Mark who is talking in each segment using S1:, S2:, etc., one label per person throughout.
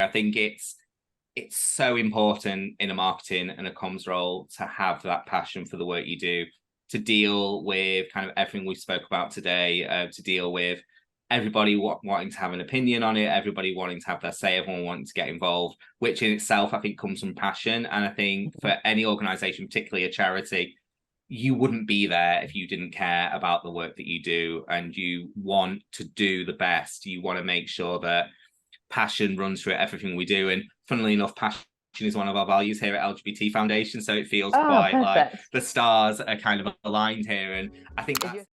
S1: think it's so important in a marketing and a comms role to have that passion for the work you do, to deal with kind of everything we spoke about today, to deal with everybody wanting to have an opinion on it, everybody wanting to have their say, everyone wanting to get involved, which in itself, I think, comes from passion. And I think for any organisation, particularly a charity, you wouldn't be there if you didn't care about the work that you do and you want to do the best. You want to make sure that passion runs through everything we do. And funnily enough, passion is one of our values here at LGBT Foundation. So it feels quite
S2: perfect.
S1: like the stars are kind of aligned here. And I think that's...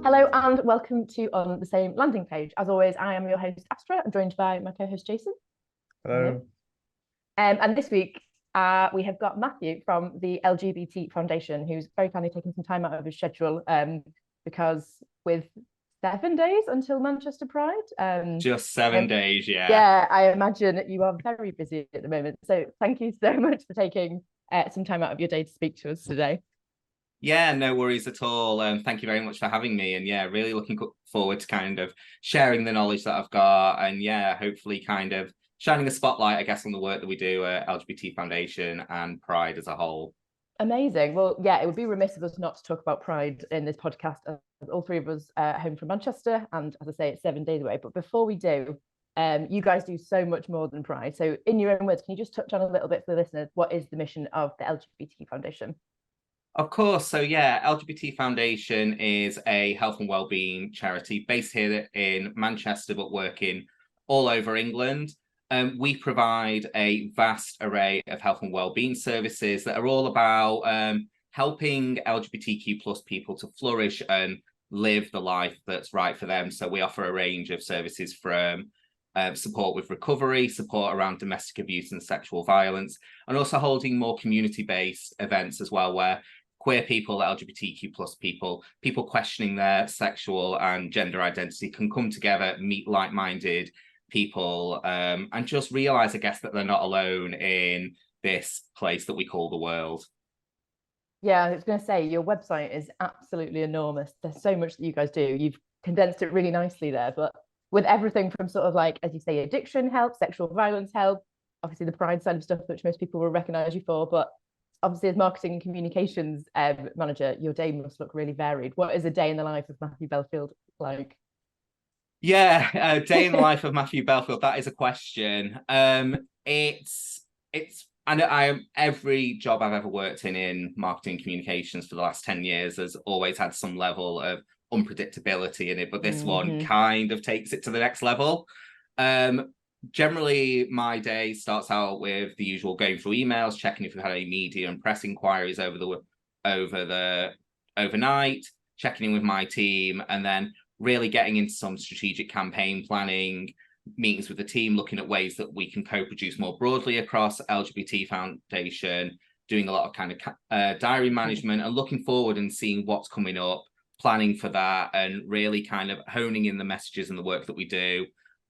S2: Hello and welcome to On the Same Landing Page. As always, I am your host, Astra. I'm joined by my co-host, Jason.
S3: Hello.
S2: And this week, we have got Matthew from the LGBT Foundation, who's very kindly taken some time out of his schedule because with 7 days until Manchester Pride.
S1: Just 7 days, yeah.
S2: Yeah, I imagine you are very busy at the moment. So thank you so much for taking some time out of your day to speak to us today.
S1: Yeah, no worries at all. Thank you very much for having me. And yeah, really looking forward to kind of sharing the knowledge that I've got. And yeah, hopefully kind of shining a spotlight, I guess, on the work that we do at LGBT Foundation and Pride as a whole.
S2: Amazing. Well, yeah, it would be remiss of us not to talk about Pride in this podcast, as all three of us are home from Manchester. And as I say, it's 7 days away. But before we do, you guys do so much more than Pride. So in your own words, can you just touch on a little bit for the listeners, what is the mission of the LGBT Foundation?
S1: Of course. So yeah, LGBT Foundation is a health and wellbeing charity based here in Manchester, but working all over England. We provide a vast array of health and wellbeing services that are all about helping LGBTQ plus people to flourish and live the life that's right for them. So we offer a range of services from support with recovery, support around domestic abuse and sexual violence, and also holding more community-based events as well, where queer people, LGBTQ plus people questioning their sexual and gender identity can come together, meet like-minded people, and just realize, I guess, that they're not alone in this place that we call the world.
S2: Yeah, I was going to say, your website is absolutely enormous. There's so much that you guys do. You've condensed it really nicely there, but with everything from sort of like, as you say, addiction help, sexual violence help, obviously the Pride side of stuff, which most people will recognize you for, but obviously as marketing and communications manager, your day must look really varied. What is a day in the life of Matthew Belfield like?
S1: Yeah, a day in the life of Matthew Belfield, that is a question. It's and every job I've ever worked in marketing and communications for the last 10 years has always had some level of unpredictability in it, but this one kind of takes it to the next level. Generally, my day starts out with the usual going through emails, checking if we've had any media and press inquiries overnight, checking in with my team, and then really getting into some strategic campaign planning, meetings with the team, looking at ways that we can co-produce more broadly across LGBT Foundation, doing a lot of kind of diary management and looking forward and seeing what's coming up, planning for that, and really kind of honing in the messages and the work that we do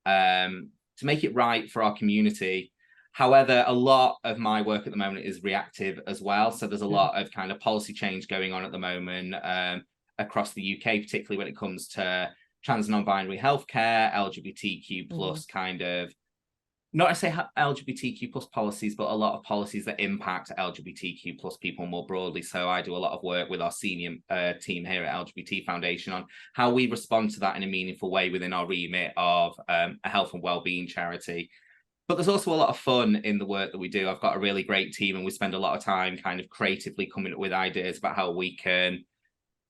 S1: to make it right for our community. However, a lot of my work at the moment is reactive as well. So there's a lot of kind of policy change going on at the moment across the UK, particularly when it comes to trans and non-binary healthcare, LGBTQ plus kind of, not to say LGBTQ plus policies, but a lot of policies that impact LGBTQ plus people more broadly. So I do a lot of work with our senior team here at LGBT Foundation on how we respond to that in a meaningful way within our remit of a health and wellbeing charity. But there's also a lot of fun in the work that we do. I've got a really great team and we spend a lot of time kind of creatively coming up with ideas about how we can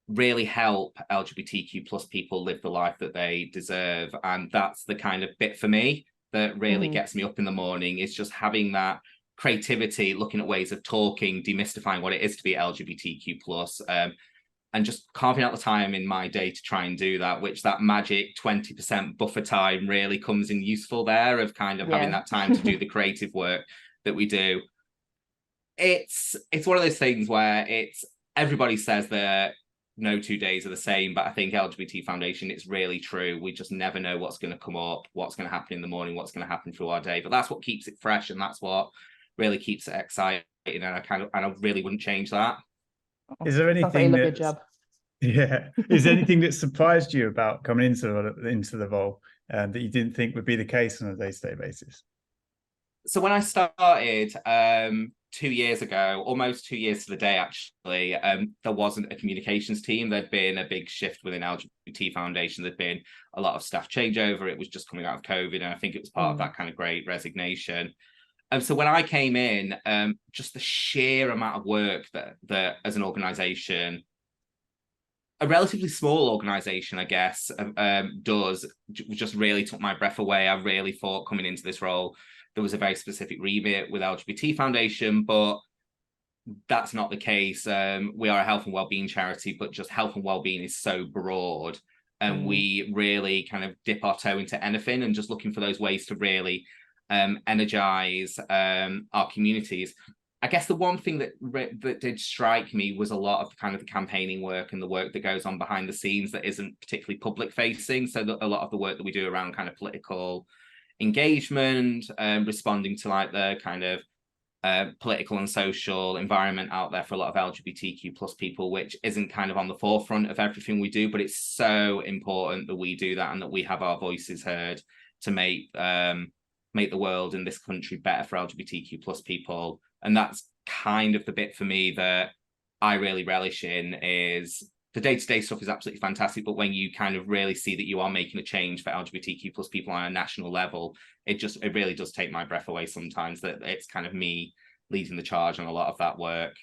S1: really help LGBTQ plus people live the life that they deserve. And that's the kind of bit for me that really gets me up in the morning, is just having that creativity, looking at ways of talking, demystifying what it is to be LGBTQ plus, and just carving out the time in my day to try and do that, which that magic 20% buffer time really comes in useful there, of kind of having that time to do the creative work that we do. It's one of those things where everybody says that no 2 days are the same, but I think LGBT Foundation, it's really true. We just never know what's going to come up, what's going to happen in the morning, what's going to happen through our day. But that's what keeps it fresh, and that's what really keeps it exciting. And I really wouldn't change that.
S3: Is there anything
S2: that job?
S3: Yeah, is there anything that surprised you about coming into the role that you didn't think would be the case on a day-to-day basis?
S1: So when I started 2 years ago, almost 2 years to the day, actually, there wasn't a communications team. There'd been a big shift within LGBT Foundation. There'd been a lot of staff changeover. It was just coming out of COVID, and I think it was part of that kind of great resignation. So when I came in, just the sheer amount of work that as an organisation, a relatively small organisation, I guess, does, just really took my breath away. I really thought coming into this role, there was a very specific remit with LGBT Foundation, but that's not the case. We are a health and wellbeing charity, but just health and wellbeing is so broad, and we really kind of dip our toe into anything, and just looking for those ways to really energize our communities. I guess the one thing that did strike me was a lot of kind of the campaigning work and the work that goes on behind the scenes that isn't particularly public facing. So a lot of the work that we do around kind of political engagement, responding to like the kind of political and social environment out there for a lot of LGBTQ plus people, which isn't kind of on the forefront of everything we do, but it's so important that we do that and that we have our voices heard to make the world in this country better for LGBTQ plus people. And that's kind of the bit for me that I really relish in. Is the day-to-day stuff is absolutely fantastic, but when you kind of really see that you are making a change for LGBTQ plus people on a national level, it really does take my breath away sometimes, that it's kind of me leading the charge on a lot of that work.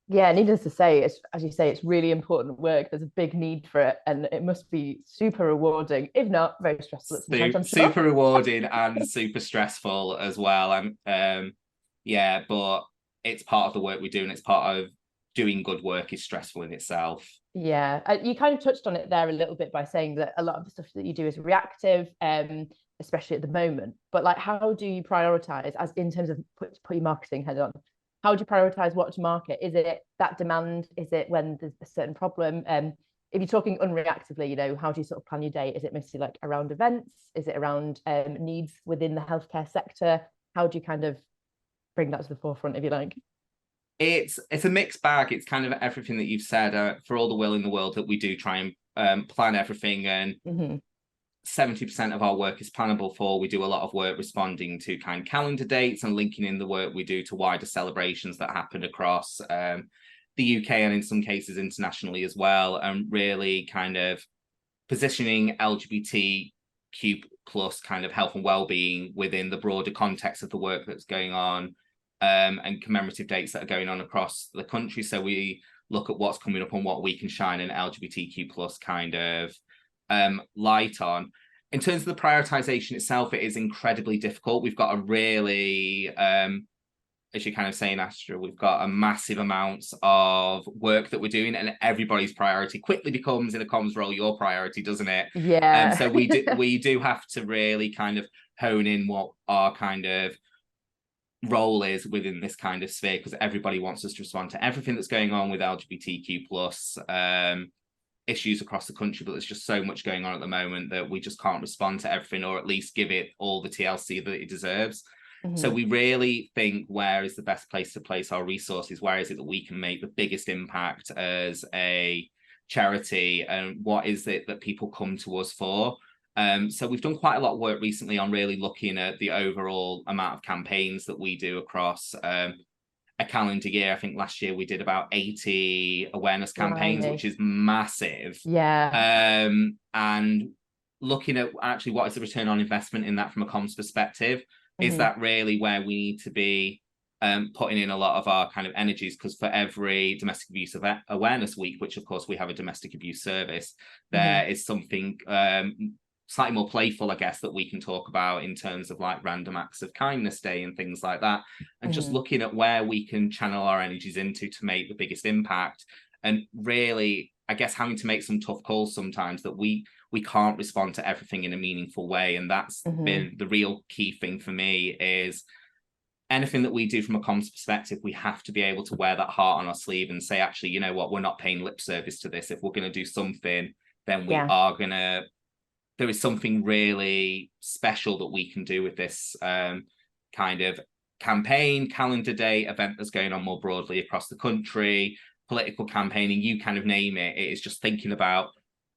S2: Yeah, needless to say, as you say, it's really important work. There's a big need for it, and it must be super rewarding, if not very stressful at some times.
S1: Super rewarding and super stressful as well. Yeah, but it's part of the work we do, and it's part of doing good work is stressful in itself.
S2: Yeah, you kind of touched on it there a little bit by saying that a lot of the stuff that you do is reactive, especially at the moment. But like, how do you prioritize, as in terms of put your marketing head on? How do you prioritize what to market? Is it that demand? Is it when there's a certain problem? If you're talking unreactively, you know, how do you sort of plan your day? Is it mostly like around events? Is it around needs within the healthcare sector? How do you kind of bring that to the forefront, if you like?
S1: It's a mixed bag. It's kind of everything that you've said. For all the will in the world that we do try and plan everything, and 70% of our work is plannable for. We do a lot of work responding to kind of calendar dates and linking in the work we do to wider celebrations that happen across the UK and in some cases internationally as well, and really kind of positioning LGBTQ plus kind of health and well-being within the broader context of the work that's going on, and commemorative dates that are going on across the country. So we look at what's coming up and what we can shine an LGBTQ plus kind of light on. In terms of the prioritization itself, it is incredibly difficult. We've got a really, as you're kind of saying, Astra, we've got a massive amounts of work that we're doing, and everybody's priority quickly becomes, in a comms role, your priority, doesn't it?
S2: Yeah.
S1: So we do have to really kind of hone in what our kind of role is within this kind of sphere, because everybody wants us to respond to everything that's going on with LGBTQ plus issues across the country, but there's just so much going on at the moment that we just can't respond to everything, or at least give it all the TLC that it deserves. So we really think, where is the best place to place our resources? Where is it that we can make the biggest impact as a charity, and what is it that people come to us for? So we've done quite a lot of work recently on really looking at the overall amount of campaigns that we do across a calendar year. I think last year we did about 80 awareness campaigns, which is massive.
S2: Yeah.
S1: And looking at actually what is the return on investment in that from a comms perspective, is that really where we need to be putting in a lot of our kind of energies? Because for every domestic abuse awareness week, which of course we have a domestic abuse service, there is something slightly more playful, I guess, that we can talk about in terms of like random acts of kindness day and things like that, and just looking at where we can channel our energies into to make the biggest impact. And really, I guess, having to make some tough calls sometimes, that we can't respond to everything in a meaningful way. And that's been the real key thing for me, is anything that we do from a comms perspective, we have to be able to wear that heart on our sleeve and say, actually, you know what, we're not paying lip service to this. If we're going to do something, then we are going to, there is something really special that we can do with this kind of campaign, calendar day event that's going on more broadly across the country, political campaigning, you kind of name it. It is just thinking about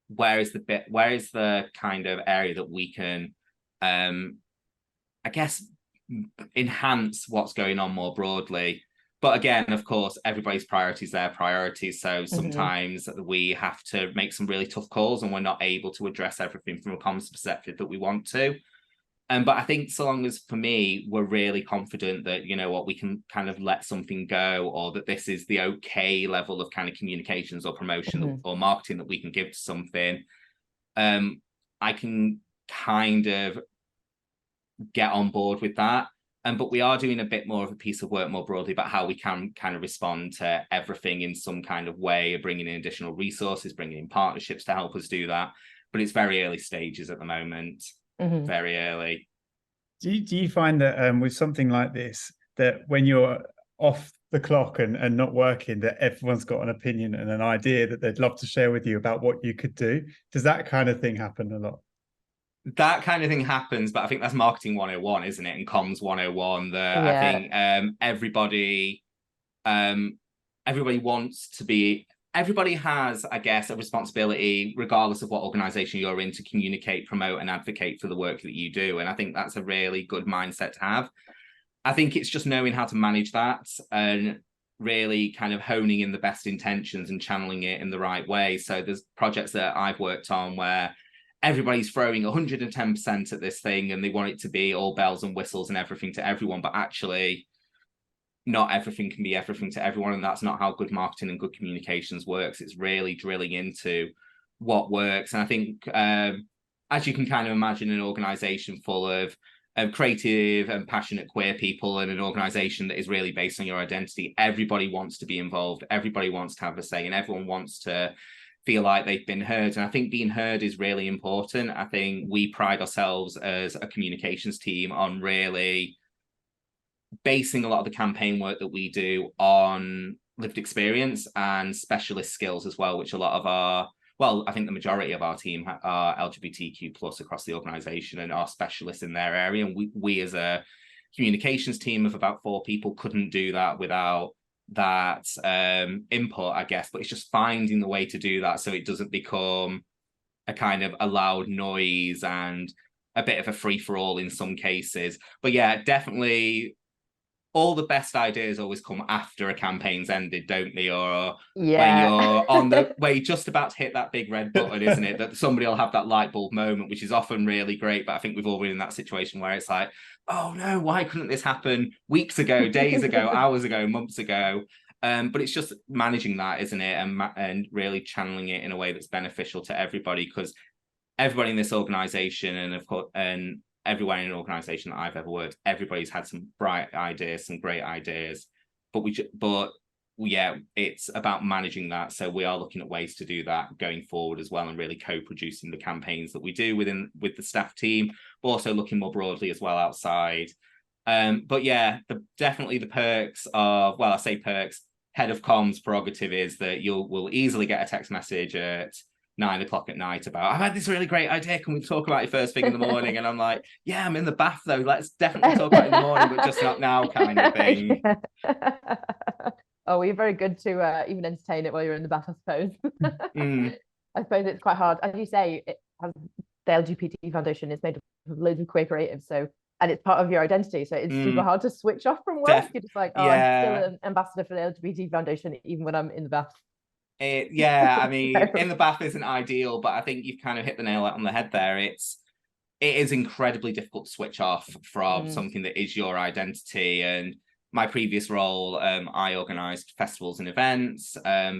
S1: where is the kind of area that we can, I guess, enhance what's going on more broadly. But again, of course, everybody's priorities their priorities. So sometimes we have to make some really tough calls and we're not able to address everything from a comms perspective that we want to. But I think so long as, for me, we're really confident that, you know what, we can kind of let something go, or that this is the okay level of kind of communications or promotion or marketing that we can give to something, I can kind of get on board with that. But we are doing a bit more of a piece of work more broadly about how we can kind of respond to everything in some kind of way, bringing in additional resources, bringing in partnerships to help us do that. But it's very early stages at the moment, very early.
S3: Do you find that with something like this, that when you're off the clock and not working, that everyone's got an opinion and an idea that they'd love to share with you about what you could do? Does that kind of thing happen a lot?
S1: That kind of thing happens, but I think that's marketing 101, isn't it? And comms 101, I think everybody wants to be, everybody has, I guess, a responsibility, regardless of what organization you're in, to communicate, promote, and advocate for the work that you do. And I think that's a really good mindset to have. I think it's just knowing how to manage that and really kind of honing in the best intentions and channeling it in the right way. So there's projects that I've worked on where everybody's throwing 110% at this thing and they want it to be all bells and whistles and everything to everyone, but actually not everything can be everything to everyone, and that's not how good marketing and good communications works. It's really drilling into what works. And I think as you can kind of imagine, an organization full of creative and passionate queer people, and an organization that is really based on your identity, everybody wants to be involved, everybody wants to have a say, and everyone wants to feel like they've been heard. And I think being heard is really important. I think we pride ourselves as a communications team on really basing a lot of the campaign work that we do on lived experience and specialist skills as well, which a lot of our, well, I think the majority of our team are LGBTQ plus across the organization and are specialists in their area. And we as a communications team of about 4 people couldn't do that without that input, I guess. But it's just finding the way to do that so it doesn't become a kind of a loud noise and a bit of a free-for-all in some cases. But yeah, definitely all the best ideas always come after a campaign's ended, don't they? Or when you're on where you're just about to hit that big red button, isn't it? That somebody will have that light bulb moment, which is often really great. But I think we've all been in that situation where it's like, oh no, why couldn't this happen weeks ago, days ago, hours ago, months ago? But it's just managing that, isn't it? And really channeling it in a way that's beneficial to everybody, because everybody in this organization, and of course, and everywhere in an organization that I've ever worked, everybody's had some bright ideas, some great ideas, but yeah, it's about managing that. So we are looking at ways to do that going forward as well, and really co-producing the campaigns that we do with the staff team, but also looking more broadly as well outside. But yeah, definitely the perks of, well, I say perks, head of comms prerogative is that will easily get a text message at 9 o'clock at night about, I've had this really great idea, can we talk about it first thing in the morning? And I'm like, yeah, I'm in the bath though, let's definitely talk about it in the morning, but just not now, kind of thing.
S2: Oh, well, you're very good to even entertain it while you're in the bath, I suppose. I suppose it's quite hard, as you say. The LGBT Foundation is made up of loads of queer creatives, and it's part of your identity, so it's super hard to switch off from work. You're just like, oh, yeah. I'm still an ambassador for the LGBT Foundation even when I'm in the bath.
S1: Yeah, I mean, in the bath isn't ideal, but I think you've kind of hit the nail on the head there. It is incredibly difficult to switch off from something that is your identity. And my previous role, I organised festivals and events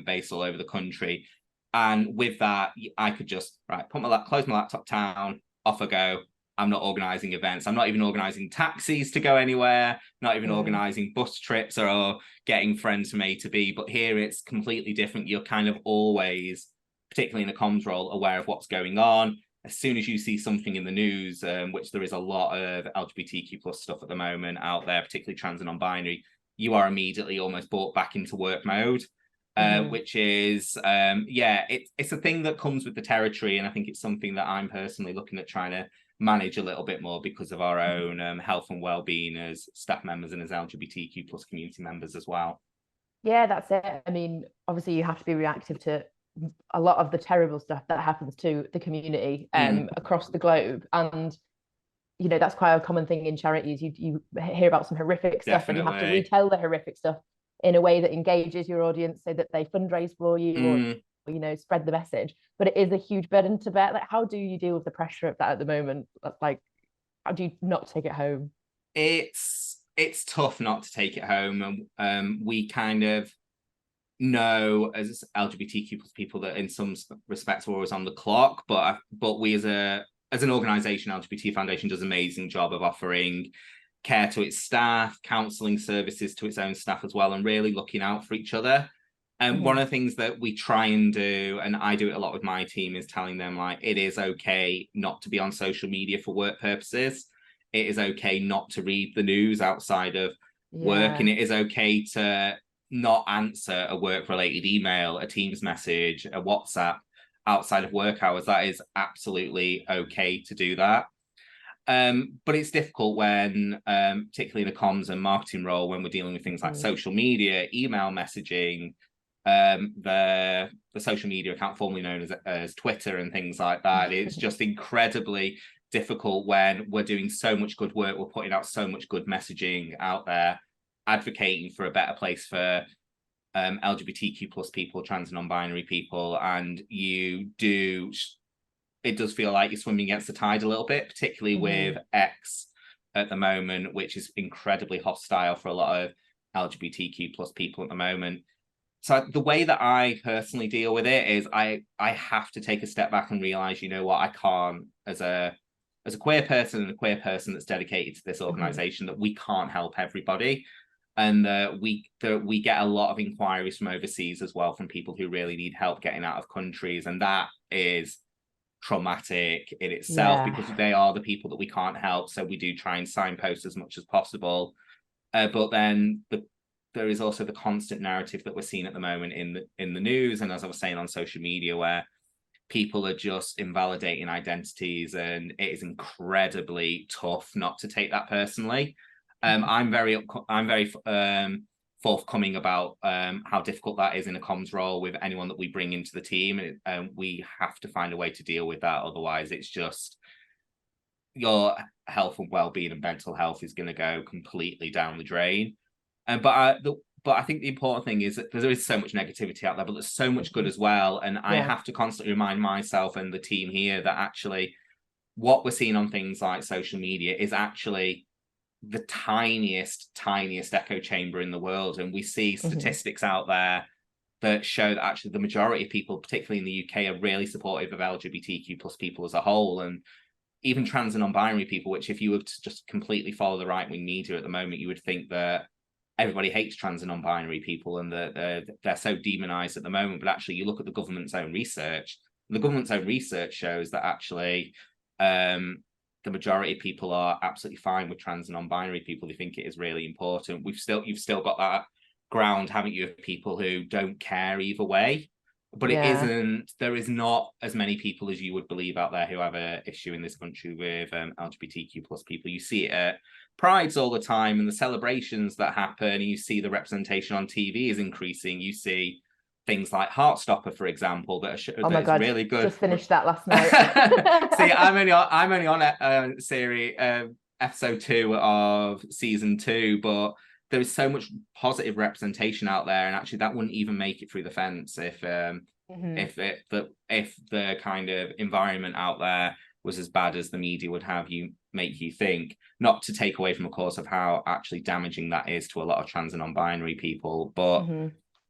S1: based all over the country. And with that, I could just close my laptop down, off I go. I'm not organising events. I'm not even organising taxis to go anywhere, not even organising bus trips or getting friends from A to B. But here it's completely different. You're kind of always, particularly in a comms role, aware of what's going on. as soon as you see something in the news, which there is a lot of LGBTQ plus stuff at the moment out there, particularly trans and non-binary, you are immediately almost brought back into work mode. Which is it's a thing that comes with the territory, and I think it's something that I'm personally looking at trying to manage a little bit more because of our own health and well-being as staff members and as LGBTQ plus community members as well.
S2: Yeah, that's it. I mean, obviously you have to be reactive to a lot of the terrible stuff that happens to the community across the globe, and you know that's quite a common thing in charities. You hear about some horrific stuff and you have to retell the horrific stuff in a way that engages your audience so that they fundraise for you or you know, spread the message. But it is a huge burden to bear. Like, how do you deal with the pressure of that at the moment? Like, how do you not take it home?
S1: It's tough not to take it home, and we kind of know as LGBTQ plus people that in some respects we're always on the clock, but we as an organization, LGBT Foundation does an amazing job of offering care to its staff, counselling services to its own staff as well, and really looking out for each other. And one of the things that we try and do, and I do it a lot with my team, is telling them, like, it is okay not to be on social media for work purposes. It is okay not to read the news outside of work, and it is okay to not answer a work-related email, a Teams message, a WhatsApp outside of work hours. That is absolutely okay to do that. But it's difficult when, particularly in a comms and marketing role, when we're dealing with things like social media, email messaging, the social media account formerly known as Twitter and things like that. It's just incredibly difficult when we're doing so much good work, we're putting out so much good messaging out there, advocating for a better place for LGBTQ plus people, trans and non-binary people, and it does feel like you're swimming against the tide a little bit, particularly with X at the moment, which is incredibly hostile for a lot of LGBTQ plus people at the moment. So the way that I personally deal with it is I have to take a step back and realize, you know what, I can't, as a queer person and a queer person that's dedicated to this organization, that we can't help everybody. And we get a lot of inquiries from overseas as well, from people who really need help getting out of countries. And that is traumatic in itself, because they are the people that we can't help. So we do try and signpost as much as possible. But then there is also the constant narrative that we're seeing at the moment in the news, and as I was saying, on social media, where people are just invalidating identities, and it is incredibly tough not to take that personally. I'm very forthcoming about how difficult that is in a comms role with anyone that we bring into the team, and we have to find a way to deal with that. Otherwise, it's just your health and well-being and mental health is going to go completely down the drain. But I think the important thing is that there is so much negativity out there, but there's so much good as well. And I have to constantly remind myself and the team here that actually what we're seeing on things like social media is actually the tiniest echo chamber in the world. And we see statistics out there that show that actually the majority of people, particularly in the UK, are really supportive of LGBTQ plus people as a whole. And even trans and non-binary people, which if you were to just completely follow the right-wing media at the moment, you would think that everybody hates trans and non-binary people and they're so demonized at the moment. But actually, you look at the government's own research, and the government's own research shows that actually the majority of people are absolutely fine with trans and non-binary people. They think it is really important. You've still got that ground, haven't you, of people who don't care either way. But there is not as many people as you would believe out there who have an issue in this country with LGBTQ plus people. You see it at prides all the time, and the celebrations that happen. You see the representation on TV is increasing. You see things like Heartstopper, for example, that are really good.
S2: Just finished that last night.
S1: See, I'm only on series episode 2 of season 2, but there is so much positive representation out there, and actually that wouldn't even make it through the fence if the kind of environment out there was as bad as the media would have you make you think. Not to take away from, of course, of how actually damaging that is to a lot of trans and non-binary people, but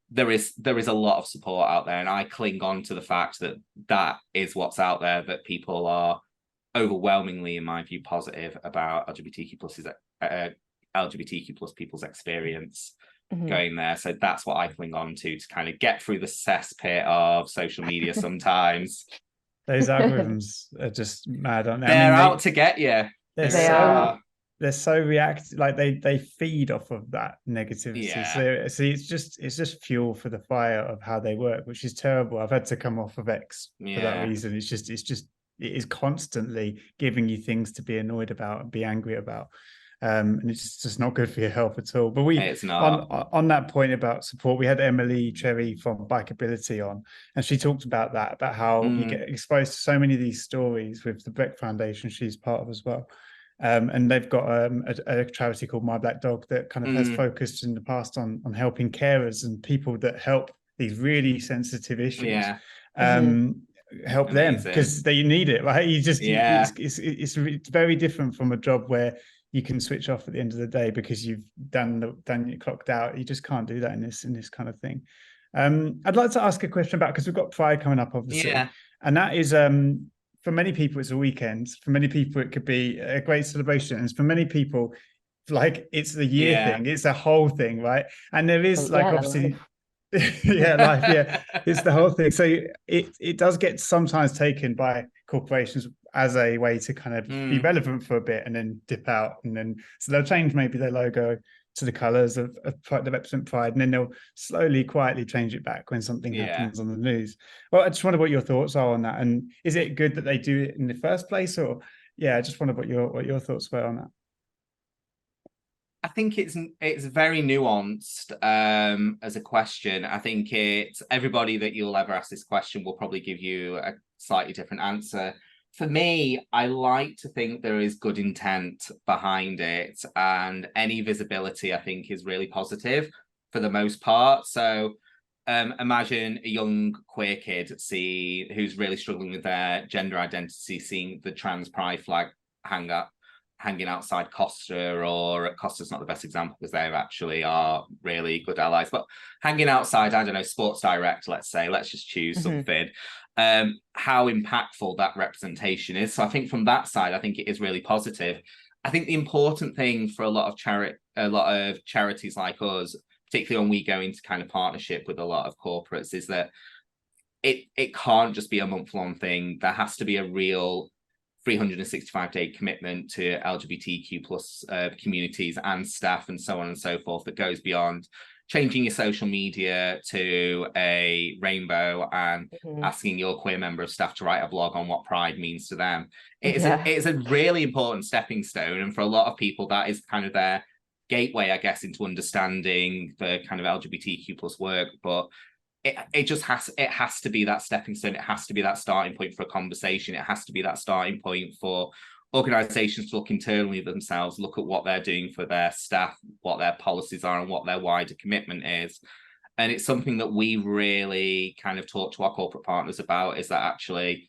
S1: there is a lot of support out there, and I cling on to the fact that that is what's out there, that people are overwhelmingly, in my view, positive about LGBTQ plus people's experience going there. So that's what I cling on to kind of get through the cesspit of social media sometimes.
S3: Those algorithms are just mad, aren't they?
S1: They're out to get you.
S3: They're
S2: They
S3: so
S2: are.
S3: they're so reactive, like they feed off of that negativity.
S1: Yeah.
S3: So it's just fuel for the fire of how they work, which is terrible. I've had to come off of X for that
S1: Yeah.
S3: reason. It is constantly giving you things to be annoyed about and be angry about. And it's just not good for your health at all. But
S1: It's not.
S3: on that point about support, we had Emily Cherry from Bikeability on, and she talked about that, about how you get exposed to so many of these stories with the Breck Foundation she's part of as well. And they've got a charity called My Black Dog that kind of has focused in the past on helping carers and people that help these really sensitive issues.
S1: Yeah.
S3: Help
S1: Amazing.
S3: them because they need it, right?
S1: Yeah.
S3: It's very different from a job where you can switch off at the end of the day because you've done you clocked out. You just can't do that in this kind of thing. I'd like to ask a question about, because we've got Pride coming up, obviously, and that is for many people it's a weekend. For many people it could be a great celebration, and for many people, like, it's a year thing. It's a whole thing, right? And there is obviously. It's the whole thing. So it does get sometimes taken by corporations as a way to kind of be relevant for a bit and then dip out, and then so they'll change maybe their logo to the colors of Pride, that represent Pride, and then they'll slowly quietly change it back when something happens on the news. Well, I just wonder what your thoughts are on that, and is it good that they do it in the first place, or I just wonder what your thoughts were on that.
S1: I think it's very nuanced as a question. I think it's everybody that you'll ever ask this question will probably give you a slightly different answer. For me, I like to think there is good intent behind it, and any visibility I think is really positive for the most part. So imagine a young queer kid who's really struggling with their gender identity, seeing the trans pride flag hanging outside Costa, or Costa's not the best example because they actually are really good allies, but hanging outside, I don't know, Sports Direct, let's just choose something, how impactful that representation is. So I think from that side, I think it is really positive. I think the important thing for a lot of charities like us, particularly when we go into kind of partnership with a lot of corporates, is that it can't just be a month-long thing. There has to be a real 365-day commitment to LGBTQ plus communities and staff and so on and so forth, that goes beyond changing your social media to a rainbow and asking your queer member of staff to write a blog on what Pride means to them. It is a really important stepping stone, and for a lot of people that is kind of their gateway, I guess, into understanding the kind of LGBTQ plus work. But it has to be that stepping stone. It has to be that starting point for a conversation. It has to be that starting point for organizations to look internally at themselves, look at what they're doing for their staff, what their policies are, and what their wider commitment is. And it's something that we really kind of talk to our corporate partners about, is that actually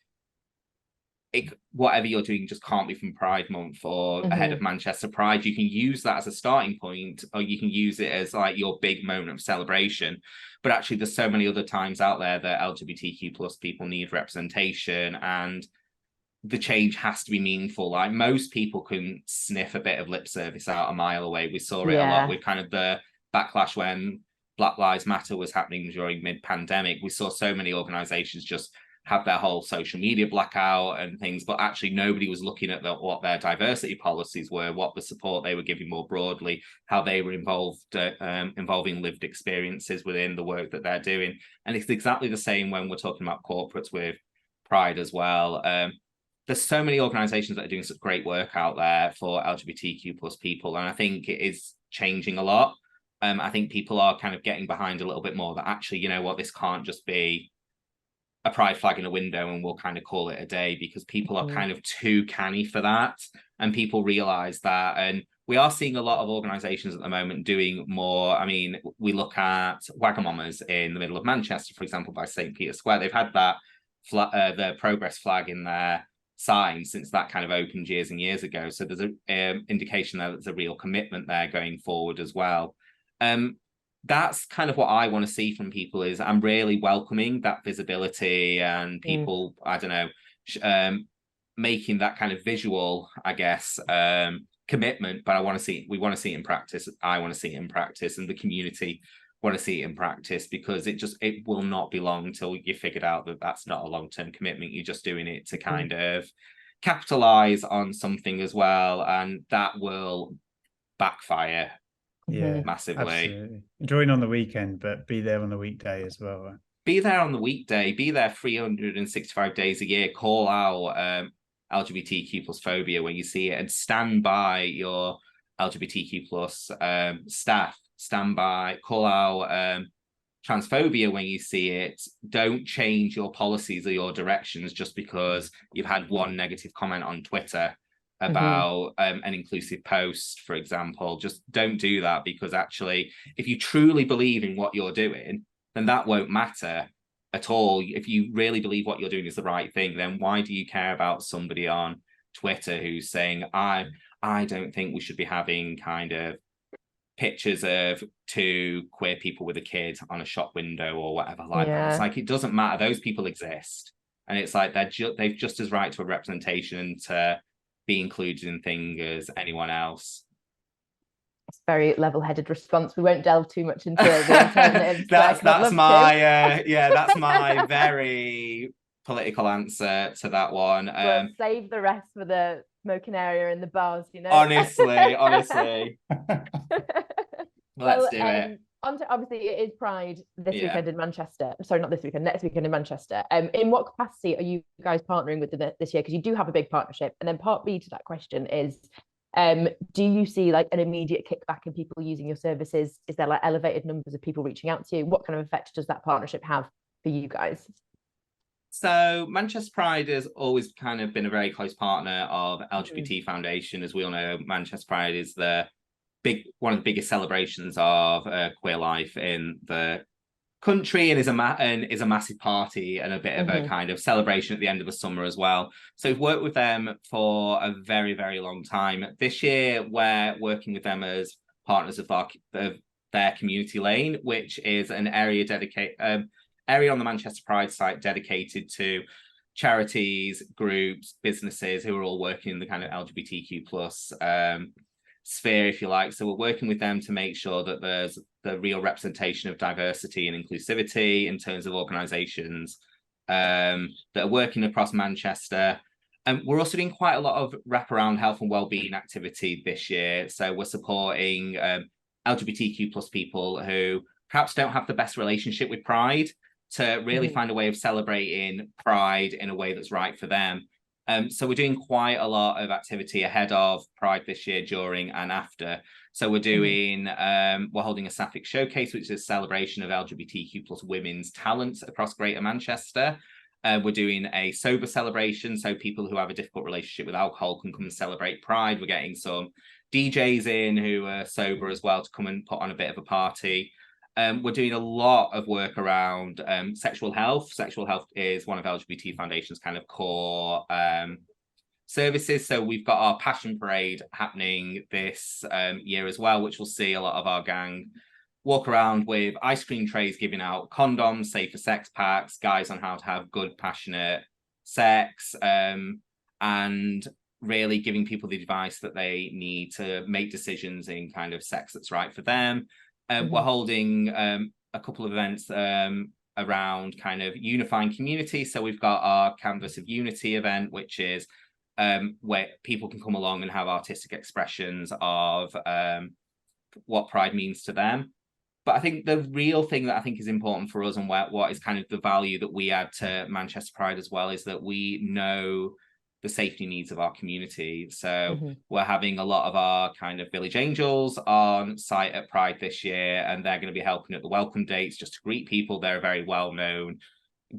S1: whatever you're doing just can't be from Pride Month or ahead of Manchester Pride. You can use that as a starting point, or you can use it as like your big moment of celebration. But actually, there's so many other times out there that LGBTQ plus people need representation, and the change has to be meaningful. Like, most people can sniff a bit of lip service out a mile away. We saw it a lot with kind of the backlash when Black Lives Matter was happening during mid-pandemic. We saw so many organizations just have their whole social media blackout and things, but actually nobody was looking at what their diversity policies were, what the support they were giving more broadly, how they were involving lived experiences within the work that they're doing. And it's exactly the same when we're talking about corporates with Pride as well. There's so many organizations that are doing such great work out there for LGBTQ plus people, and I think it is changing a lot. I think people are kind of getting behind a little bit more that actually, you know what, this can't just be a pride flag in a window and we'll kind of call it a day, because people are kind of too canny for that, and people realize that. And we are seeing a lot of organizations at the moment doing more. I mean, we look at Wagamama's in the middle of Manchester, for example, by St. Peter's Square. They've had that the progress flag in their sign since that kind of opened years and years ago. So there's an indication that there's a real commitment there going forward as well. That's kind of what I want to see from people. Is I'm really welcoming that visibility and people, I don't know, making that kind of visual, I guess, commitment. But we want to see it in practice. I want to see it in practice, and the community want to see it in practice, because it will not be long till you figured out that that's not a long-term commitment. You're just doing it to kind of capitalize on something as well, and that will backfire massively.
S3: Absolutely. Join on the weekend, but be there on the weekday as well. Right?
S1: Be there on the weekday, be there 365 days a year, call out LGBTQ plus phobia when you see it, and stand by your LGBTQ plus staff, stand by, call out transphobia when you see it. Don't change your policies or your directions just because you've had one negative comment on Twitter about an inclusive post, for example. Just don't do that, because actually, if you truly believe in what you're doing, then that won't matter at all. If you really believe what you're doing is the right thing, then why do you care about somebody on Twitter who's saying, I don't think we should be having kind of pictures of two queer people with a kid on a shop window or whatever like that. It's like, it doesn't matter. Those people exist. And it's like they've just as right to a representation, to be included in things as anyone else.
S2: It's a very level-headed response. We won't delve too much into the alternatives.
S1: that's my very political answer to that one.
S2: We'll save the rest for the smoking area in the bars, you know.
S1: Honestly. Let's do it.
S2: Obviously, it is Pride this weekend in Manchester. Sorry, not this weekend, next weekend in Manchester. In what capacity are you guys partnering with this year? Because you do have a big partnership. And then part B to that question is, do you see like an immediate kickback in people using your services? Is there like elevated numbers of people reaching out to you? What kind of effect does that partnership have for you guys?
S1: So Manchester Pride has always kind of been a very close partner of LGBT Foundation. As we all know, Manchester Pride is one of the biggest celebrations of queer life in the country, and is a massive party and a bit of a kind of celebration at the end of the summer as well. So we've worked with them for a very, very long time. This year, we're working with them as partners of their community lane, which is an area on the Manchester Pride site dedicated to charities, groups, businesses who are all working in the kind of LGBTQ plus sphere, if you like. So we're working with them to make sure that there's the real representation of diversity and inclusivity in terms of organisations that are working across Manchester. And we're also doing quite a lot of wraparound health and wellbeing activity this year. So we're supporting LGBTQ plus people who perhaps don't have the best relationship with Pride, to really find a way of celebrating Pride in a way that's right for them. So we're doing quite a lot of activity ahead of Pride this year, during and after. So we're doing, we're holding a Sapphic Showcase, which is a celebration of LGBTQ plus women's talents across Greater Manchester. We're doing a sober celebration, so people who have a difficult relationship with alcohol can come and celebrate Pride. We're getting some DJs in who are sober as well to come and put on a bit of a party. We're doing a lot of work around sexual health. Sexual health is one of LGBT Foundation's kind of core services. So we've got our Passion Parade happening this year as well, which will see a lot of our gang walk around with ice cream trays, giving out condoms, safer sex packs, guides on how to have good, passionate sex, and really giving people the advice that they need to make decisions in kind of sex that's right for them. We're holding a couple of events around kind of unifying community. So we've got our Canvas of Unity event, which is where people can come along and have artistic expressions of what Pride means to them. But I think the real thing that I think is important for us, and what is kind of the value that we add to Manchester Pride as well, is that we know the safety needs of our community. So we're having a lot of our kind of village angels on site at Pride this year, and they're going to be helping at the welcome dates just to greet people. They're a very well-known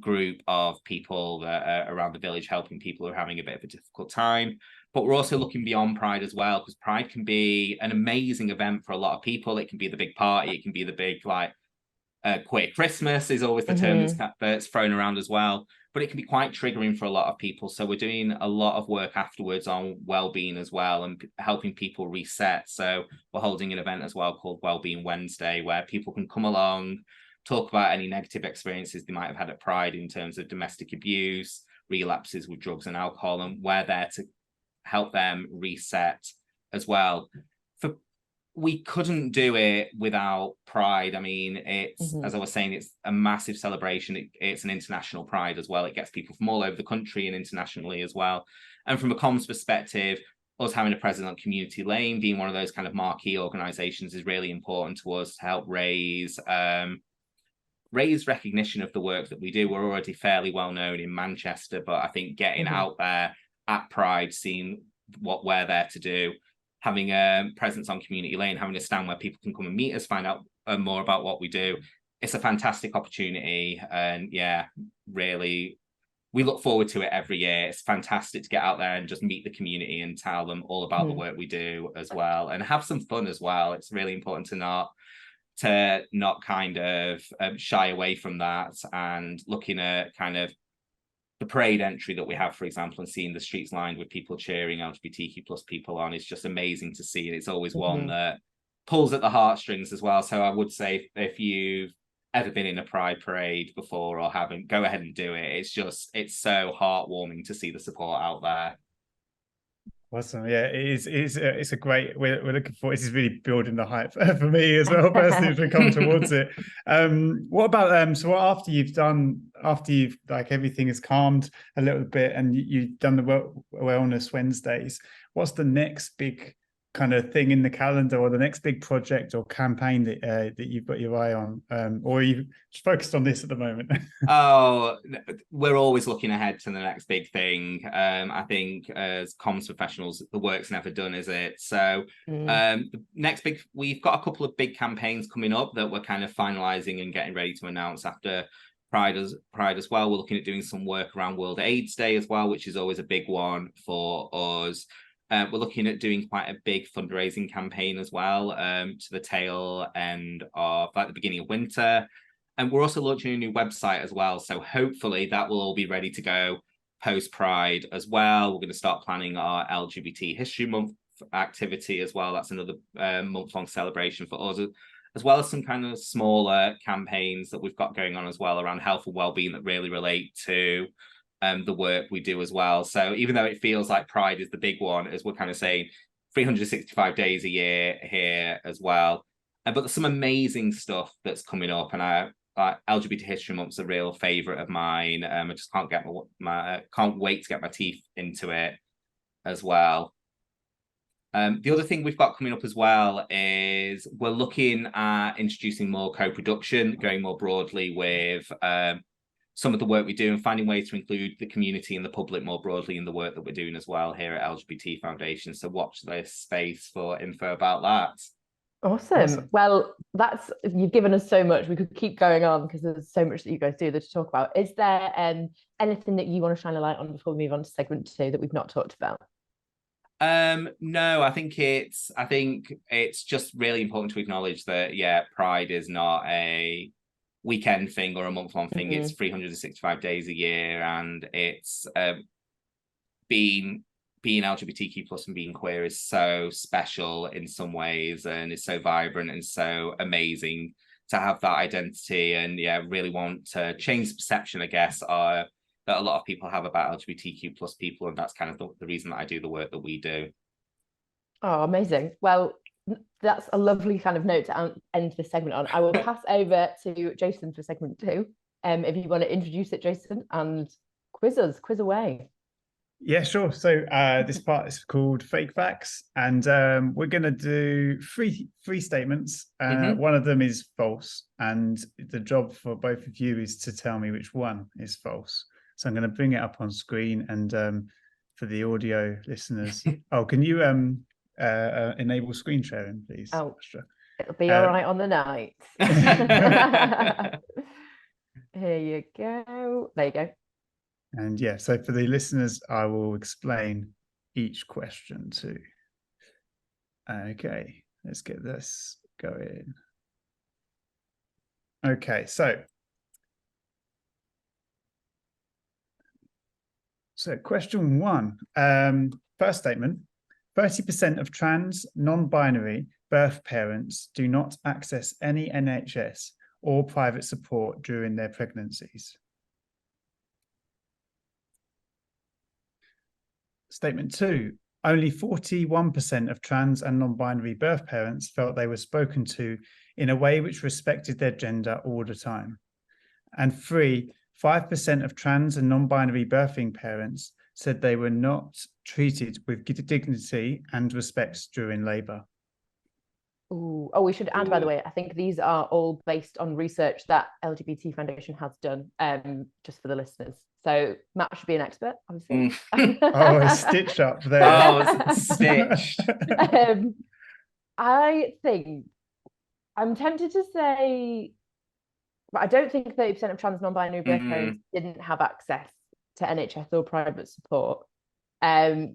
S1: group of people that are around the village, helping people who are having a bit of a difficult time. But we're also looking beyond Pride as well, because Pride can be an amazing event for a lot of people. It can be the big party, it can be the big like queer Christmas is always the term that's thrown around as well. But it can be quite triggering for a lot of people. So we're doing a lot of work afterwards on well-being as well, and helping people reset. So we're holding an event as well called Wellbeing Wednesday, where people can come along, talk about any negative experiences they might have had at Pride in terms of domestic abuse, relapses with drugs and alcohol, and we're there to help them reset as well. we couldn't do it without Pride. I mean, it's, as I was saying, it's a massive celebration. It's an international Pride as well. It gets people from all over the country and internationally as well. And from a comms perspective, us having a presence on Community Lane, being one of those kind of marquee organisations, is really important to us to help raise recognition of the work that we do. We're already fairly well known in Manchester, but I think getting out there at Pride, seeing what we're there to do, having a presence on Community Lane, having a stand where people can come and meet us, find out more about what we do. It's a fantastic opportunity. And yeah, really, we look forward to it every year. It's fantastic to get out there and just meet the community and tell them all about the work we do as well, and have some fun as well. It's really important to not kind of shy away from that, and looking at kind of the parade entry that we have, for example, and seeing the streets lined with people cheering LGBTQ plus people on is just amazing to see. And it's always one that pulls at the heartstrings as well. So I would say, if you've ever been in a Pride parade before or haven't, go ahead and do it. It's so heartwarming to see the support out there.
S3: Awesome. Yeah, it's a great, we're looking forward. This is really building the hype for me as well, personally, as we come towards it. What about so after you've like everything is calmed a little bit and you've done the Wellness Wednesdays, what's the next big kind of thing in the calendar, or the next big project or campaign that you've got your eye on, or are you just focused on this at the moment?
S1: Oh, we're always looking ahead to the next big thing. I think as comms professionals, the work's never done, is it? So the next big, we've got a couple of big campaigns coming up that we're kind of finalizing and getting ready to announce after Pride as well. We're looking at doing some work around World AIDS Day as well, which is always a big one for us. We're looking at doing quite a big fundraising campaign as well, to the tail end of like the beginning of winter. And we're also launching a new website as well. So hopefully that will all be ready to go post-Pride as well. We're going to start planning our LGBT History Month activity as well. That's another month-long celebration for us, as well as some kind of smaller campaigns that we've got going on as well around health and well-being that really relate to the work we do as well. So even though it feels like Pride is the big one, as we're kind of saying, 365 days a year here as well. But there's some amazing stuff that's coming up, and LGBT History Month's a real favourite of mine. I just can't wait to get my teeth into it as well. The other thing we've got coming up as well is we're looking at introducing more co-production, going more broadly with some of the work we do, and finding ways to include the community and the public more broadly in the work that we're doing as well here at LGBT Foundation. So watch this space for info about that.
S2: Awesome. Well, you've given us so much. We could keep going on because there's so much that you guys do to talk about. Is there anything that you want to shine a light on before we move on to segment 2 that we've not talked about?
S1: No, I think it's just really important to acknowledge that, yeah, Pride is not a weekend thing or a month-long thing. It's 365 days a year, and it's being LGBTQ plus and being queer is so special in some ways, and is so vibrant and so amazing to have that identity. And yeah, really want to change the perception, I guess, that a lot of people have about LGBTQ plus people, and that's kind of the reason that I do the work that we do.
S2: Oh, amazing. Well, that's a lovely kind of note to end this segment on. I will pass over to Jason for segment 2. If you want to introduce it, Jason, and quiz away.
S3: Yeah, sure. So this part is called Fake Facts, and we're going to do three statements. One of them is false, and the job for both of you is to tell me which one is false. So I'm going to bring it up on screen, and for the audio listeners, can you enable screen sharing, please?
S2: Oh, it'll be all right on the night. Here you go. There you go.
S3: And yeah, so for the listeners, I will explain each question too. Okay, let's get this going. Okay, so question 1, first statement: 30% of trans, non-binary birth parents do not access any NHS or private support during their pregnancies. Statement 2, Only 41% of trans and non-binary birth parents felt they were spoken to in a way which respected their gender all the time. And 5% of trans and non-binary birthing parents said they were not treated with dignity and respect during labour.
S2: Ooh. Oh, we should add, by the way, I think these are all based on research that LGBT Foundation has done, just for the listeners. So Matt should be an expert, obviously.
S3: Oh, it's stitched up there.
S1: Oh, it's stitched.
S2: I think I'm tempted to say, but I don't think 30% of trans non-binary birth parents didn't have access to NHS or private support. I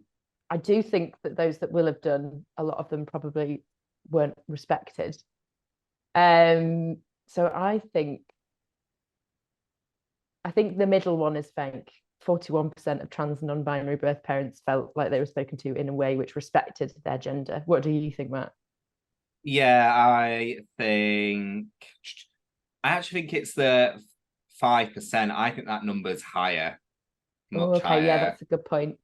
S2: do think that those that will have done, a lot of them probably weren't respected. So I think the middle one is fake. 41% of trans and non-binary birth parents felt like they were spoken to in a way which respected their gender. What do you think, Matt?
S1: Yeah, I actually think it's the 5%. I think that number's higher.
S2: Okay,
S1: higher.
S2: Yeah, that's a good point.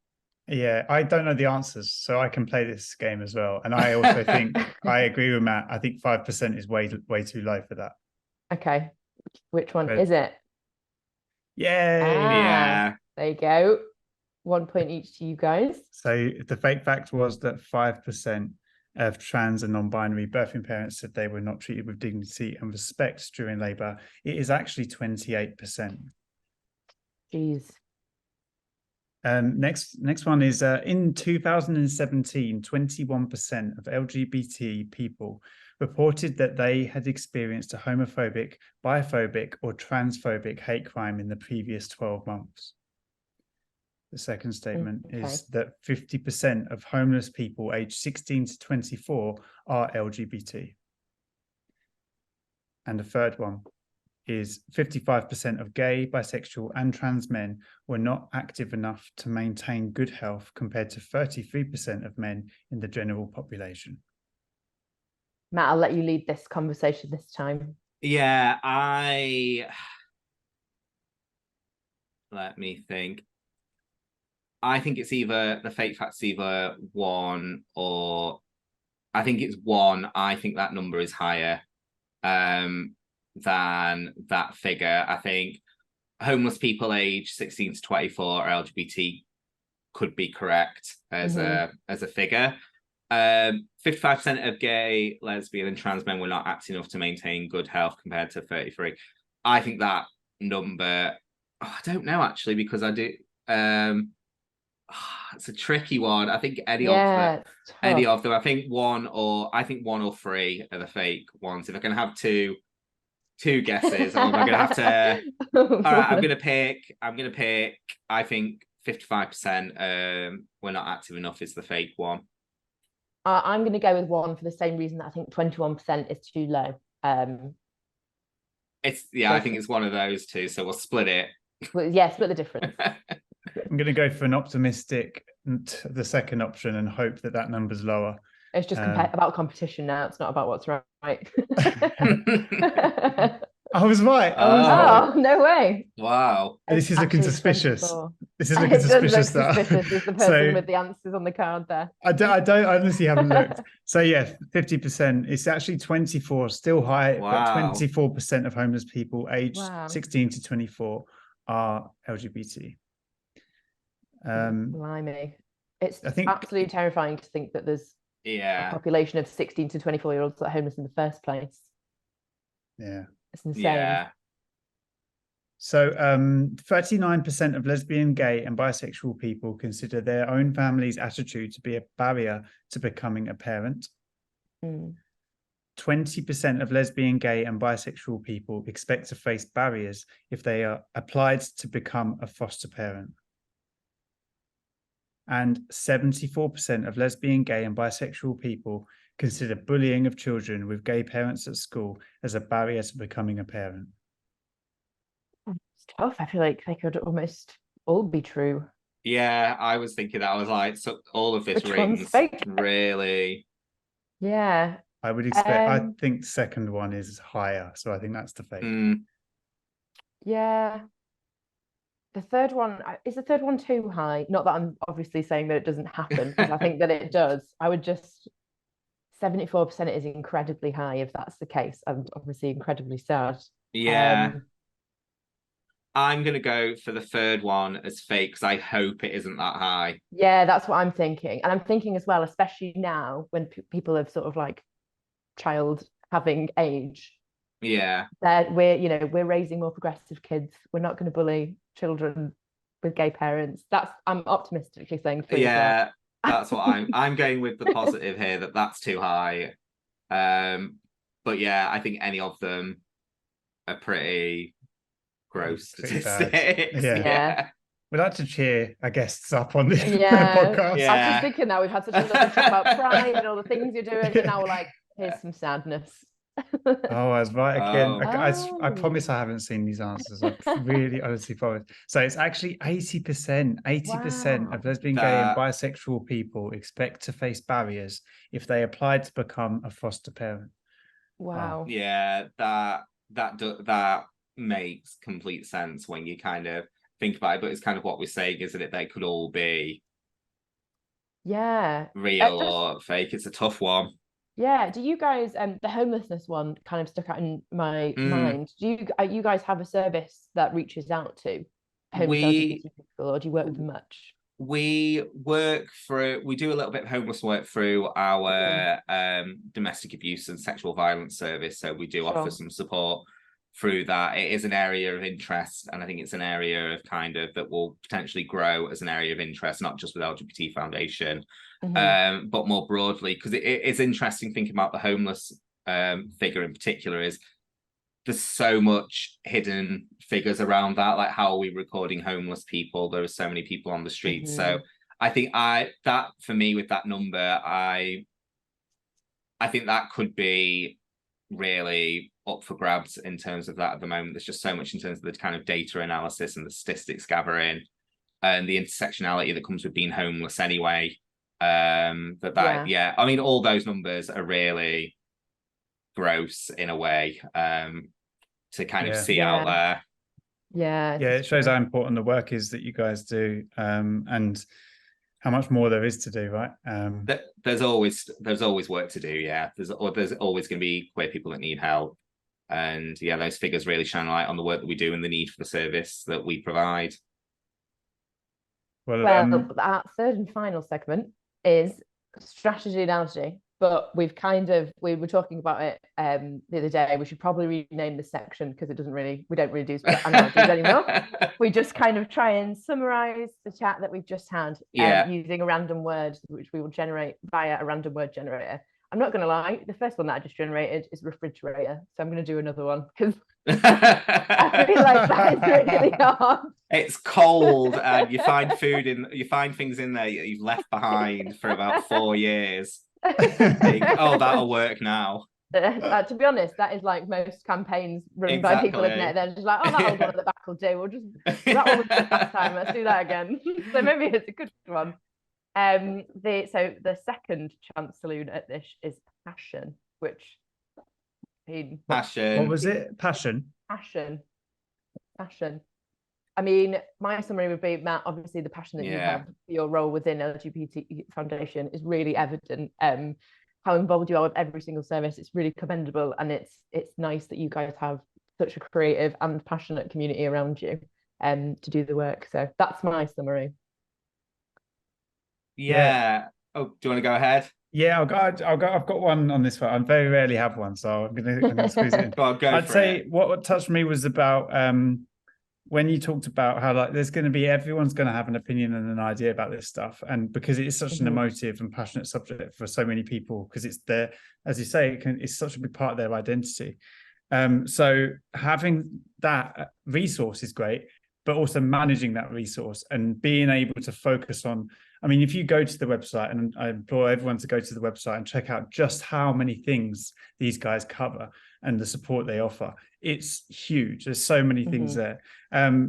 S3: Yeah, I don't know the answers, so I can play this game as well. And I also think I agree with Matt. I think 5% is way too low for that.
S2: Okay, which one is it?
S3: Yay!
S1: Yeah,
S2: there you go. 1 point each to you guys.
S3: So the fake fact was that 5% of trans and non-binary birthing parents said they were not treated with dignity and respect during labour. It is actually 28%.
S2: Jeez.
S3: Next one is in 2017, 21% of LGBT people reported that they had experienced a homophobic, biphobic, or transphobic hate crime in the previous 12 months. The second statement is that 50% of homeless people aged 16 to 24 are LGBT. And the third one is 55% of gay, bisexual, and trans men were not active enough to maintain good health compared to 33% of men in the general population.
S2: Matt, I'll let you lead this conversation this time.
S1: Yeah, let me think. I think it's either the fake fact's either 1 or I think it's 1. I think that number is higher than that figure. I think homeless people aged 16 to 24 are LGBT could be correct as a figure. 55% of gay, lesbian, and trans men were not active enough to maintain good health compared to 33. I think that number, I don't know actually, because I do it's a tricky one. I think any of them. I think 1 or 3 are the fake ones. If I can have two guesses, or am I gonna have to all right, I'm gonna pick I think 55% we're not active enough is the fake one.
S2: I'm gonna go with 1 for the same reason that I think 21% is too low.
S1: I think it's one of those two, so we'll split it.
S2: Well, yeah, split the difference.
S3: I'm going to go for an optimistic, the second option, and hope that number's lower.
S2: It's just about competition now. It's not about what's right.
S3: I was right.
S2: Oh, no way.
S1: Wow.
S3: This is looking suspicious.
S2: 24.
S3: This is looking suspicious.
S2: Suspicious is the person with the answers on the card there.
S3: I honestly haven't looked. So yeah, 50%. It's actually 24, still high, but 24% of homeless people aged 16 to 24 are LGBT.
S2: Blimey. It's absolutely terrifying to think that there's a population of 16 to 24-year-olds that are homeless in the first place.
S3: Yeah.
S2: It's insane.
S1: Yeah.
S3: So 39% of lesbian, gay, and bisexual people consider their own family's attitude to be a barrier to becoming a parent. 20% of lesbian, gay, and bisexual people expect to face barriers if they are applied to become a foster parent. And 74% of lesbian, gay, and bisexual people consider bullying of children with gay parents at school as a barrier to becoming a parent.
S2: It's tough. I feel like they could almost all be true.
S1: Yeah, I was thinking that. I was like, so all of this rings really.
S2: Yeah.
S3: I would expect, I think second one is higher. So I think that's the fake.
S2: Yeah. the third one, is the third one too high? Not that I'm obviously saying that it doesn't happen, because I think that it does. I would just 74% is incredibly high if that's the case. I'm obviously incredibly sad.
S1: Yeah. I'm going to go for the third one as fake because I hope it isn't that high.
S2: Yeah, that's what I'm thinking. And I'm thinking as well, especially now when people have sort of like child having age.
S1: Yeah.
S2: That we're raising more progressive kids. We're not going to bully children with gay parents. I'm optimistically saying three.
S1: Yeah, that's what I'm going with the positive here, that's too high. But yeah, I think any of them are pretty gross statistics.
S2: Yeah.
S3: We'd like to cheer our guests up on this
S2: podcast.
S1: Yeah.
S2: I was just thinking that we've had such a lovely chat about pride and all the things you're doing, and now we're like, here's some sadness.
S3: Oh, I was right again.
S2: Oh.
S3: I promise I haven't seen these answers. I really honestly promise. So it's actually 80%. 80% of lesbian, gay, and bisexual people expect to face barriers if they apply to become a foster parent.
S2: Wow.
S1: Yeah, that makes complete sense when you kind of think about it, but it's kind of what we're saying, isn't it? They could all be real or fake. It's a tough one.
S2: Yeah. Do you guys, the homelessness one kind of stuck out in my mind. Do you guys have a service that reaches out to homeless LGBT people, or do you work with them much?
S1: We do a little bit of homeless work through our domestic abuse and sexual violence service. So we do offer some support through that. It is an area of interest, and I think it's an area of kind of that will potentially grow as an area of interest, not just with LGBT Foundation, but more broadly, because it's interesting thinking about the homeless figure in particular. Is there's so much hidden figures around that, like how are we recording homeless people? There are so many people on the streets. So I think that for me with that number, I think that could be really up for grabs in terms of that at the moment. There's just so much in terms of the kind of data analysis and the statistics gathering and the intersectionality that comes with being homeless anyway. I mean, all those numbers are really gross in a way to kind of see out there.
S2: Yeah,
S3: it shows how important the work is that you guys do, and how much more there is to do, right?
S1: There's always work to do. Yeah, there's always going to be queer people that need help, and those figures really shine a light on the work that we do and the need for the service that we provide.
S2: Well, our third and final segment is strategy analogy. But we were talking about it the other day. We should probably rename the section because we don't really do analogies anymore. We just kind of try and summarize the chat that we've just had using a random word, which we will generate via a random word generator. I'm not going to lie, the first one that I just generated is refrigerator. So I'm going to do another one because I feel like that is really hard.
S1: It's cold and you find things in there that you've left behind for about 4 years. That'll work now.
S2: To be honest, that is like most campaigns run by people, isn't it? They're just like, that old one at the back will do. We'll just that one was good last time. Let's do that again. So maybe it's a good one. The second chance saloon at this is passion, which
S1: passion.
S3: What was it? Passion.
S2: I mean, my summary would be, Matt, obviously the passion that you have for your role within LGBT Foundation is really evident. How involved you are with every single service, it's really commendable, and it's nice that you guys have such a creative and passionate community around you to do the work. So that's my summary.
S1: Yeah. Oh, do you want to go ahead?
S3: Yeah, I'll go. I've got one on this one. I very rarely have one, so I'm gonna squeeze it in. I'd say what touched me was about when you talked about how like everyone's going to have an opinion and an idea about this stuff, and because it is such an emotive and passionate subject for so many people, because it's their, as you say, it's such a big part of their identity. So having that resource is great, but also managing that resource and being able to focus on. I mean, if you go to the website, and I implore everyone to go to the website and check out just how many things these guys cover and the support they offer, it's huge. There's so many things there.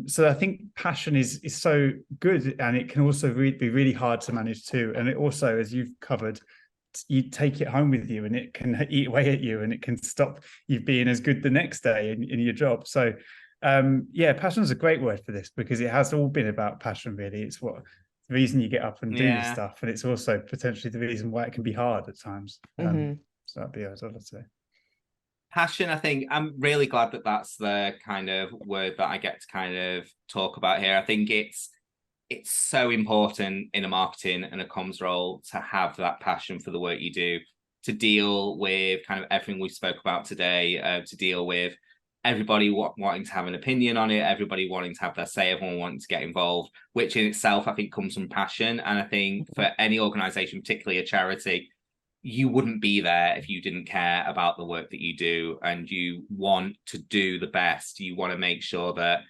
S3: So I think passion is so good, and it can also be really hard to manage too. And it also, as you've covered, you take it home with you, and it can eat away at you, and it can stop you being as good the next day in your job. So Yeah, passion's a great word for this, because it has all been about passion, really. It's what the reason you get up and do this stuff, and it's also potentially the reason why it can be hard at times. So that'd be what I'd say.
S1: Passion, I think I'm really glad that that's the kind of word that I get to kind of talk about here. I think it's so important in a marketing and a comms role to have that passion for the work you do, to deal with kind of everything we spoke about today, to deal with everybody wanting to have an opinion on it, everybody wanting to have their say, everyone wanting to get involved, which in itself I think comes from passion. And I think for any organization, particularly a charity, you wouldn't be there if you didn't care about the work that you do, and you want to do the best. You want to make sure that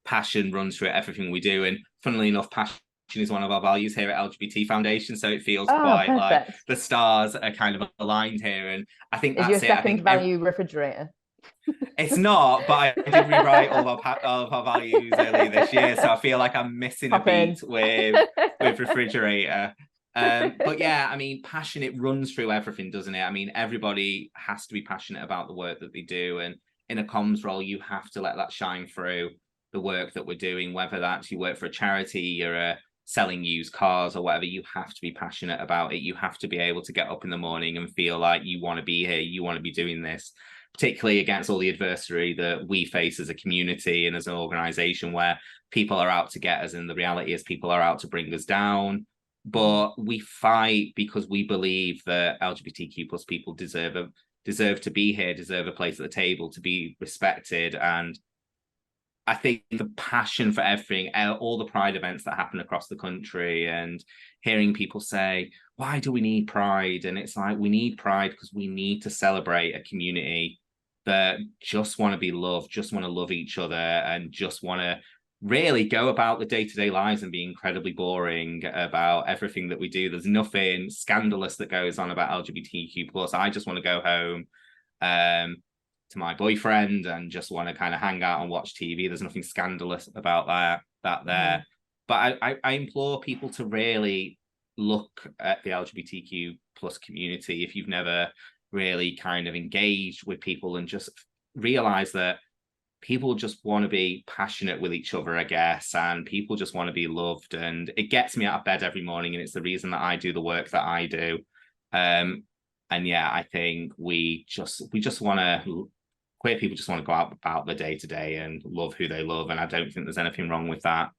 S1: passion runs through everything we do. And funnily enough, passion is one of our values here at LGBT Foundation, so it feels quite
S2: perfect.
S1: like the stars are kind of aligned here. And I think that's
S2: your second value refrigerator?
S1: It's not, but I did rewrite all of our values earlier this year, so I feel like I'm missing a beat with refrigerator. But yeah, I mean, passion, it runs through everything, doesn't it? I mean, everybody has to be passionate about the work that they do, and in a comms role, you have to let that shine through the work that we're doing, whether that's you work for a charity, you're selling used cars or whatever. You have to be passionate about it. You have to be able to get up in the morning and feel like you want to be here, you want to be doing this, particularly against all the adversity that we face as a community and as an organization, where people are out to get us, and the reality is people are out to bring us down. But we fight because we believe that LGBTQ plus people deserve to be here, deserve a place at the table, to be respected. And I think the passion for everything, all the Pride events that happen across the country, and hearing people say, why do we need Pride? And it's like, we need Pride because we need to celebrate a community that just want to be loved, just want to love each other, and just want to really go about the day-to-day lives and be incredibly boring about everything that we do. There's nothing scandalous that goes on about LGBTQ plus. I just want to go home to my boyfriend and just want to kind of hang out and watch TV. There's nothing scandalous about that there. But I implore people to really look at the LGBTQ plus community if you've never really kind of engaged with people, and just realize that people just want to be passionate with each other, I guess, and people just want to be loved. And it gets me out of bed every morning, and it's the reason that I do the work that I do. And yeah, I think we just want to, queer people just want to go out about the day to day and love who they love. And I don't think there's anything wrong with that.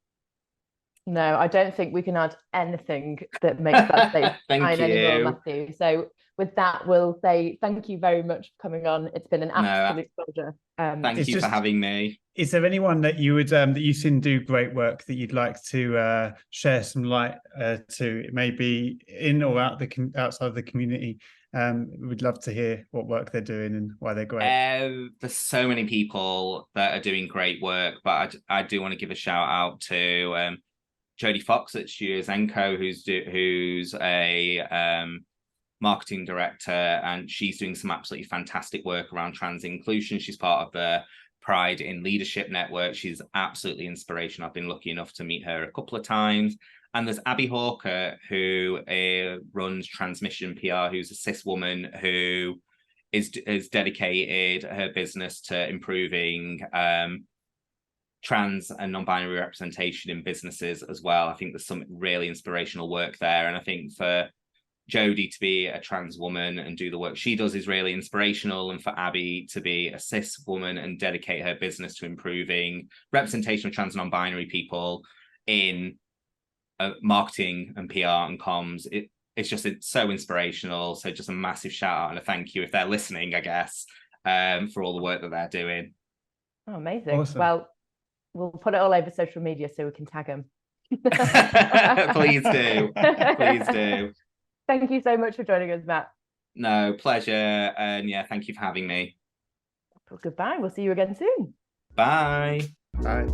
S2: No, I don't think we can add anything that makes that say fine anymore, Matthew. So with that, we'll say thank you very much for coming on. It's been an absolute pleasure.
S1: Thank you for having me.
S3: Is there anyone that you would that you've seen do great work that you'd like to share some light to, maybe in or outside of the community? We'd love to hear what work they're doing and why they're great.
S1: There's so many people that are doing great work, but I do want to give a shout out to Jodie Fox at Studios Enco, who's a marketing director, and she's doing some absolutely fantastic work around trans inclusion. She's part of the Pride in Leadership Network. She's absolutely inspirational. I've been lucky enough to meet her a couple of times. And there's Abby Hawker, who runs Transmission PR, who's a cis woman who is dedicated her business to improving trans and non-binary representation in businesses as well. I think there's some really inspirational work there. And I think for Jodie to be a trans woman and do the work she does is really inspirational. And for Abby to be a cis woman and dedicate her business to improving representation of trans and non-binary people in marketing and PR and comms, it's so inspirational. So just a massive shout out and a thank you, if they're listening, I guess, for all the work that they're doing.
S2: Oh, amazing. Awesome. Well, we'll put it all over social media so we can tag them.
S1: Please do. Please do.
S2: Thank you so much for joining us, Matt.
S1: No, pleasure. And yeah, thank you for having me.
S2: Well, goodbye. We'll see you again soon.
S1: Bye.
S3: Bye.